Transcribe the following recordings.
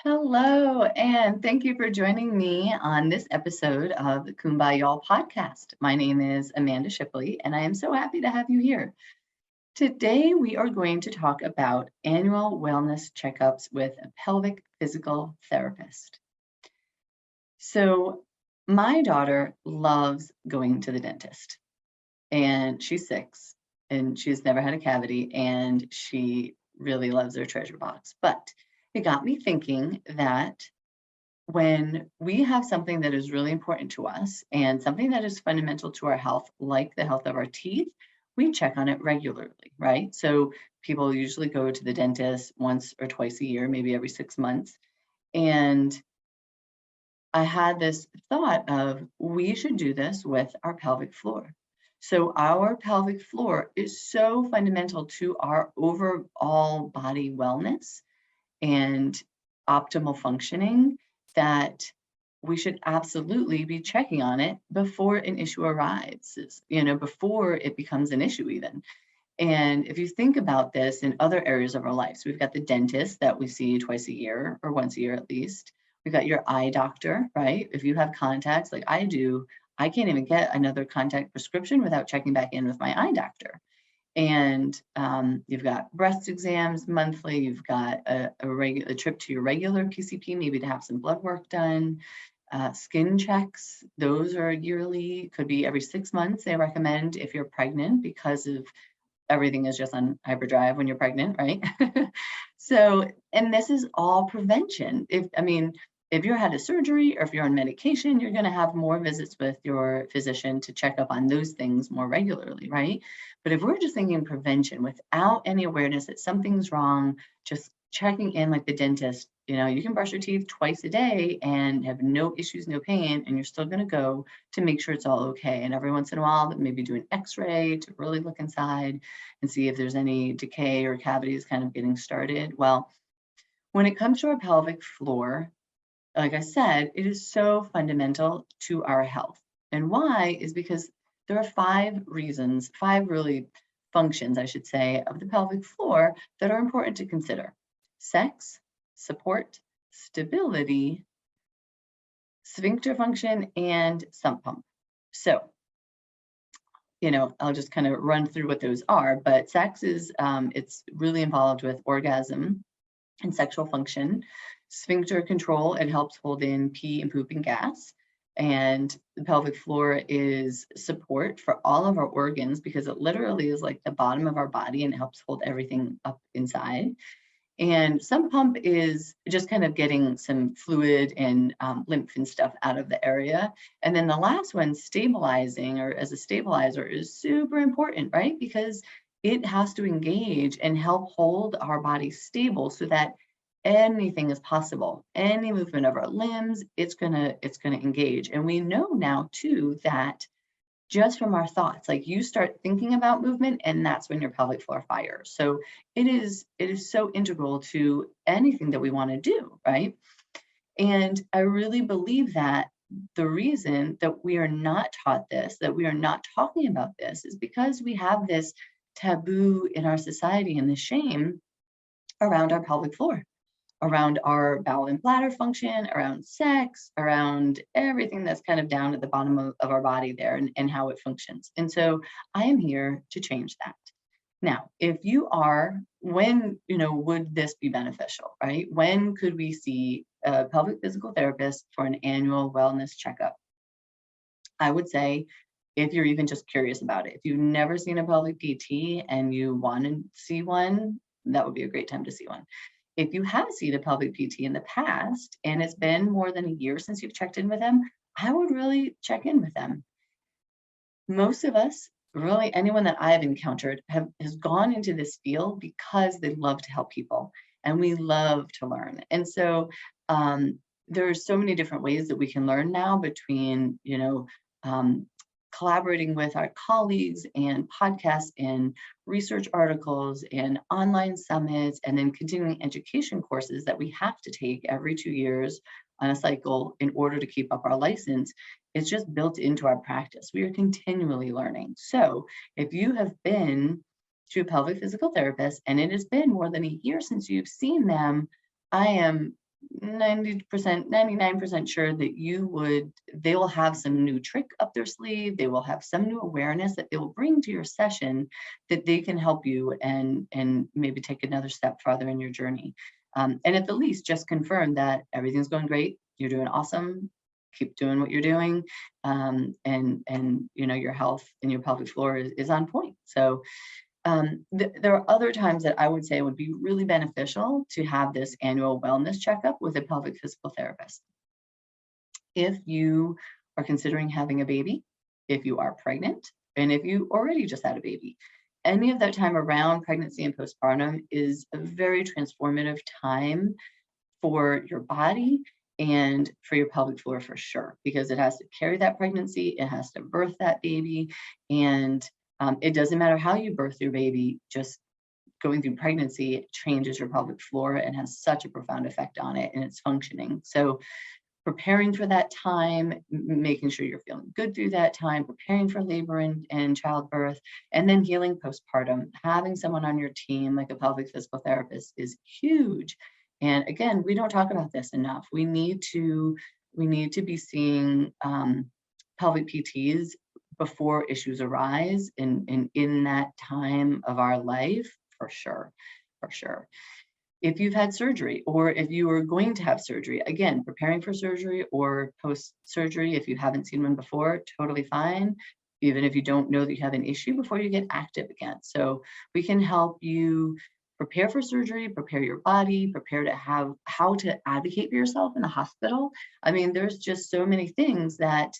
Hello, and thank you for joining me on this episode of the Kumbay'all Podcast. My name is Amanda Shipley, and I am so happy to have you here. Today, we are going to talk about annual wellness checkups with a pelvic physical therapist. So, my daughter loves going to the dentist, and she's 6, and she's never had a cavity, and she really loves her treasure box. But it got me thinking that when we have something that is really important to us and something that is fundamental to our health, like the health of our teeth, we check on it regularly, right? So people usually go to the dentist once or twice a year, maybe every 6 months. And I had this thought of we should do this with our pelvic floor. So our pelvic floor is so fundamental to our overall body wellness and optimal functioning that we should absolutely be checking on it before an issue arises, before it becomes an issue even. And if you think about this in other areas of our lives, we've got the dentist that we see twice a year or once a year at least. We've got your eye doctor, right? If you have contacts like I do, I can't even get another contact prescription without checking back in with my eye doctor. And you've got breast exams monthly. You've got a trip to your regular PCP, maybe to have some blood work done. Skin checks, those are yearly, could be every 6 months. They recommend if you're pregnant because of everything is just on hyperdrive when you're pregnant, right? So, and this is all prevention. If you're had a surgery or if you're on medication, you're going to have more visits with your physician to check up on those things more regularly, right? But if we're just thinking prevention without any awareness that something's wrong, just checking in like the dentist, you can brush your teeth twice a day and have no issues, no pain, and you're still going to go to make sure it's all okay. And every once in a while, maybe do an x-ray to really look inside and see if there's any decay or cavities kind of getting started. Well, when it comes to our pelvic floor, like I said, it is so fundamental to our health. And why is because there are 5 reasons, 5 really functions, I should say, of the pelvic floor that are important to consider: sex, support, stability, sphincter function, and sump pump. So, I'll just kind of run through what those are, but sex is, it's really involved with orgasm and sexual function. Sphincter control, it helps hold in pee and poop and gas. And the pelvic floor is support for all of our organs because it literally is like the bottom of our body and it helps hold everything up inside. And sump pump is just kind of getting some fluid and lymph and stuff out of the area. And then the last one, stabilizing, or as a stabilizer, is super important, right? Because it has to engage and help hold our body stable so that anything is possible. Any movement of our limbs, it's gonna engage. And we know now too that just from our thoughts, like you start thinking about movement and that's when your pelvic floor fires. So it is so integral to anything that we want to do, right? And I really believe that the reason that we are not taught this, that we are not talking about this, is because we have this taboo in our society and the shame around our pelvic floor, around our bowel and bladder function, around sex, around everything that's kind of down at the bottom of our body there and how it functions. And so I am here to change that. Now, if you are, when, would this be beneficial, right? When could we see a pelvic physical therapist for an annual wellness checkup? I would say if you're even just curious about it, if you've never seen a pelvic PT and you want to see one, that would be a great time to see one. If you have seen a pelvic PT in the past and it's been more than a year since you've checked in with them, I would really check in with them. Most of us, really anyone that I've encountered, has gone into this field because they love to help people and we love to learn. And so there are so many different ways that we can learn now between, collaborating with our colleagues and podcasts and research articles and online summits, and then continuing education courses that we have to take every 2 years on a cycle in order to keep up our license. It's just built into our practice. We are continually learning. So if you have been to a pelvic physical therapist and it has been more than a year since you've seen them, I am 90%, 99% sure that they will have some new trick up their sleeve. They will have some new awareness that they will bring to your session that they can help you and maybe take another step farther in your journey. And at the least, just confirm that everything's going great. You're doing awesome. Keep doing what you're doing. And your health and your pelvic floor is on point. So there are other times that I would say would be really beneficial to have this annual wellness checkup with a pelvic physical therapist. If you are considering having a baby, if you are pregnant, and if you already just had a baby, any of that time around pregnancy and postpartum is a very transformative time for your body and for your pelvic floor for sure, because it has to carry that pregnancy, it has to birth that baby, and it doesn't matter how you birth your baby, just going through pregnancy changes your pelvic floor and has such a profound effect on it and its functioning. So preparing for that time, making sure you're feeling good through that time, preparing for labor and childbirth, and then healing postpartum, having someone on your team like a pelvic physical therapist is huge. And again, we don't talk about this enough. We need to be seeing pelvic PTs before issues arise in that time of our life, for sure. If you've had surgery, or if you are going to have surgery, again, preparing for surgery or post-surgery, if you haven't seen one before, totally fine. Even if you don't know that you have an issue before you get active again. So we can help you prepare for surgery, prepare your body, prepare to have how to advocate for yourself in the hospital. I mean, there's just so many things that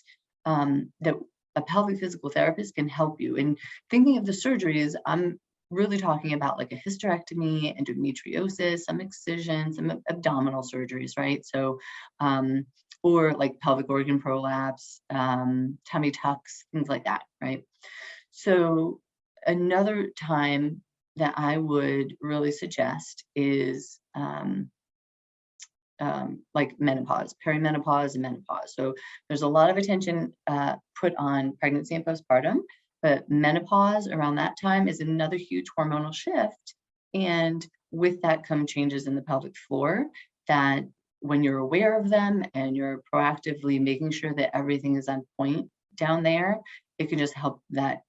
a pelvic physical therapist can help you. And thinking of the surgeries, I'm really talking about like a hysterectomy, endometriosis, some excision, some abdominal surgeries, right? So, or like pelvic organ prolapse, tummy tucks, things like that, right? So another time that I would really suggest is like menopause, perimenopause, and menopause. So there's a lot of attention put on pregnancy and postpartum, but menopause around that time is another huge hormonal shift. And with that come changes in the pelvic floor that when you're aware of them and you're proactively making sure that everything is on point down there, it can just help that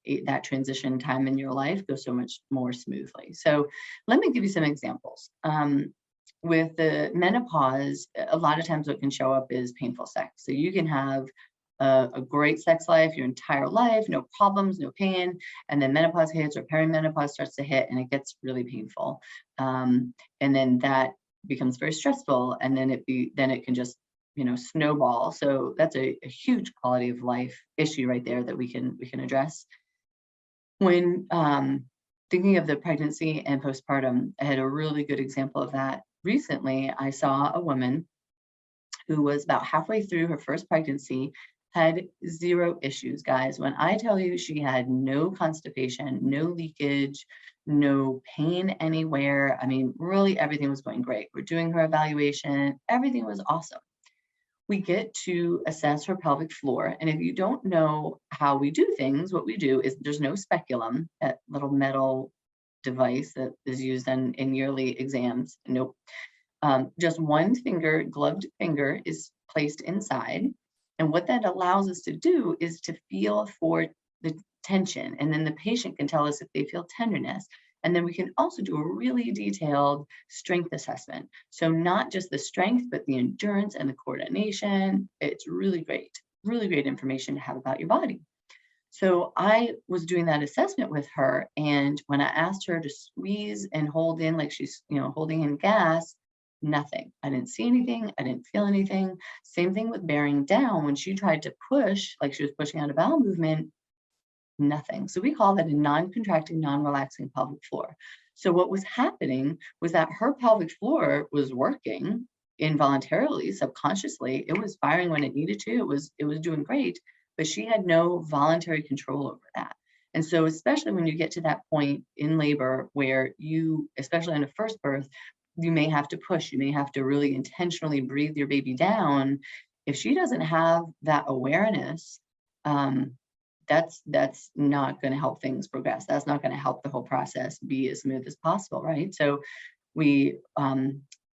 transition time in your life go so much more smoothly. So let me give you some examples. With the menopause, a lot of times what can show up is painful sex. So you can have a great sex life your entire life, no problems, no pain, and then menopause hits or perimenopause starts to hit and it gets really painful. And then that becomes very stressful, and then it can just snowball. So that's a huge quality of life issue right there that we can address. When thinking of the pregnancy and postpartum, I had a really good example of that. Recently, I saw a woman who was about halfway through her first pregnancy, had zero issues, guys. When I tell you she had no constipation, no leakage, no pain anywhere, I mean, really everything was going great. We're doing her evaluation. Everything was awesome. We get to assess her pelvic floor. And if you don't know how we do things, what we do is there's no speculum, that little metal device that is used in yearly exams. Nope. Just one finger, gloved finger, is placed inside. And what that allows us to do is to feel for the tension. And then the patient can tell us if they feel tenderness. And then we can also do a really detailed strength assessment. So not just the strength, but the endurance and the coordination. It's really great information to have about your body. So I was doing that assessment with her. And when I asked her to squeeze and hold in like she's, holding in gas, nothing. I didn't see anything. I didn't feel anything. Same thing with bearing down. When she tried to push, like she was pushing out a bowel movement, nothing. So we call that a non-contracting, non-relaxing pelvic floor. So what was happening was that her pelvic floor was working involuntarily, subconsciously. It was firing when it needed to. It was doing great, but she had no voluntary control over that. And so especially when you get to that point in labor where you, especially in a first birth, you may have to push, you may have to really intentionally breathe your baby down. If she doesn't have that awareness, that's not going to help things progress. That's not going to help the whole process be as smooth as possible, right? So we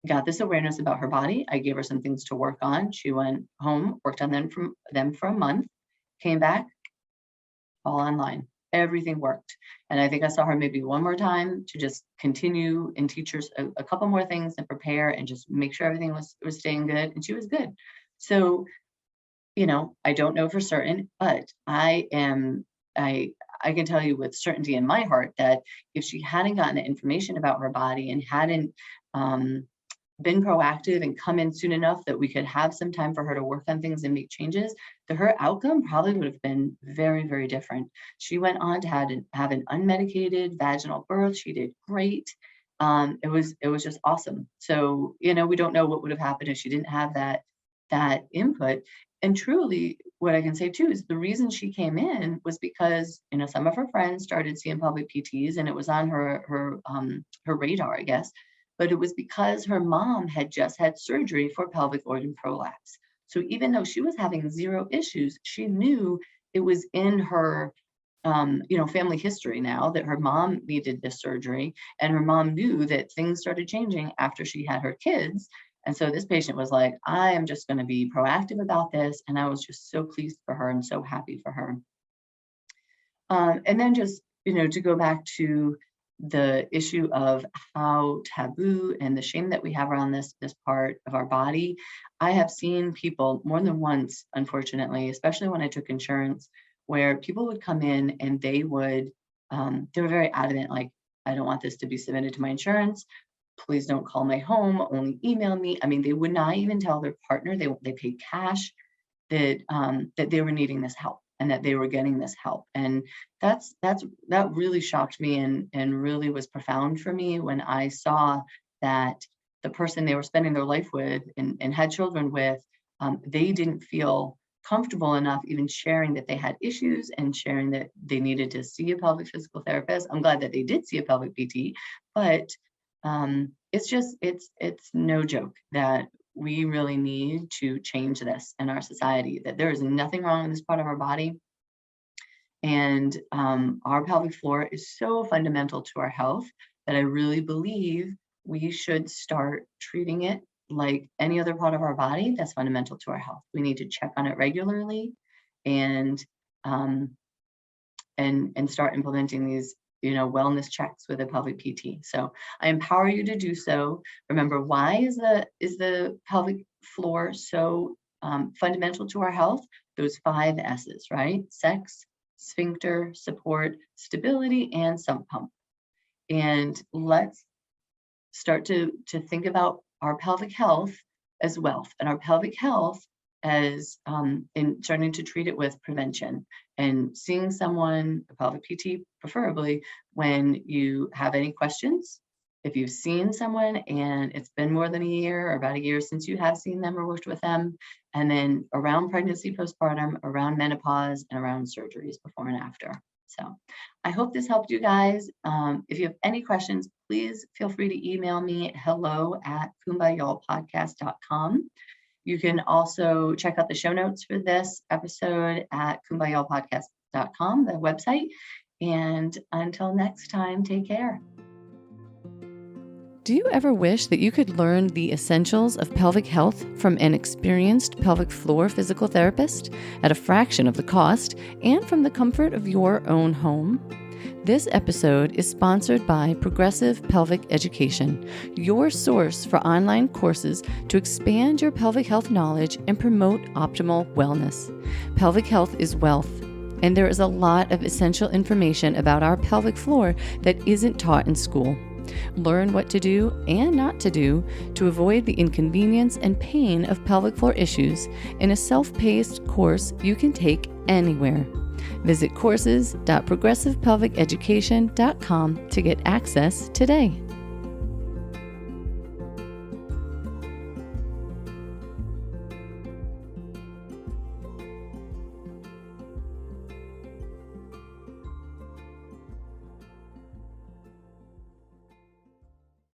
got this awareness about her body. I gave her some things to work on. She went home, worked on them for a month, came back, all online. Everything worked. And I think I saw her maybe one more time to just continue and teach her a couple more things and prepare and just make sure everything was staying good. And she was good. So, I don't know for certain, but I can tell you with certainty in my heart that if she hadn't gotten the information about her body and hadn't been proactive and come in soon enough that we could have some time for her to work on things and make changes, her outcome probably would have been very, very different. She went on to have an unmedicated vaginal birth. She did great. It was just awesome. So, we don't know what would have happened if she didn't have that input. And truly, what I can say too is the reason she came in was because, some of her friends started seeing pelvic PTs, and it was on her radar, I guess. But it was because her mom had just had surgery for pelvic organ prolapse. So even though she was having zero issues, she knew it was in her, family history now that her mom needed this surgery, and her mom knew that things started changing after she had her kids. And so this patient was like, I am just going to be proactive about this. And I was just so pleased for her and so happy for her. And then just, to go back to the issue of how taboo and the shame that we have around this part of our body. I have seen people more than once, unfortunately, especially when I took insurance, where people would come in and they were very adamant, like, I don't want this to be submitted to my insurance. Please don't call my home, only email me. I mean, they would not even tell their partner, they paid cash, that they were needing this help and that they were getting this help. And that really shocked me and really was profound for me when I saw that the person they were spending their life with and had children with, they didn't feel comfortable enough even sharing that they had issues and sharing that they needed to see a pelvic physical therapist. I'm glad that they did see a pelvic PT, but it's no joke that we really need to change this in our society, that there is nothing wrong in this part of our body. And our pelvic floor is so fundamental to our health that I really believe we should start treating it like any other part of our body that's fundamental to our health. We need to check on it regularly and start implementing these wellness checks with a pelvic PT. So I empower you to do so. Remember, why is the pelvic floor so fundamental to our health? Those 5 S's, right? Sex, sphincter, support, stability, and sump pump. And let's start to think about our pelvic health as wealth, and our pelvic health as in starting to treat it with prevention and seeing someone, a pelvic PT preferably, when you have any questions. If you've seen someone and it's been more than a year or about a year since you have seen them or worked with them, and then around pregnancy, postpartum, around menopause, and around surgeries before and after. So I hope this helped you guys. If you have any questions, please feel free to email me at hello@kumbayallpodcast.com. You can also check out the show notes for this episode at kumbayallpodcast.com, the website. And until next time, take care. Do you ever wish that you could learn the essentials of pelvic health from an experienced pelvic floor physical therapist at a fraction of the cost and from the comfort of your own home? This episode is sponsored by Progressive Pelvic Education, your source for online courses to expand your pelvic health knowledge and promote optimal wellness. Pelvic health is wealth, and there is a lot of essential information about our pelvic floor that isn't taught in school. Learn what to do and not to do to avoid the inconvenience and pain of pelvic floor issues in a self-paced course you can take anywhere. Visit courses.progressivepelviceducation.com to get access today.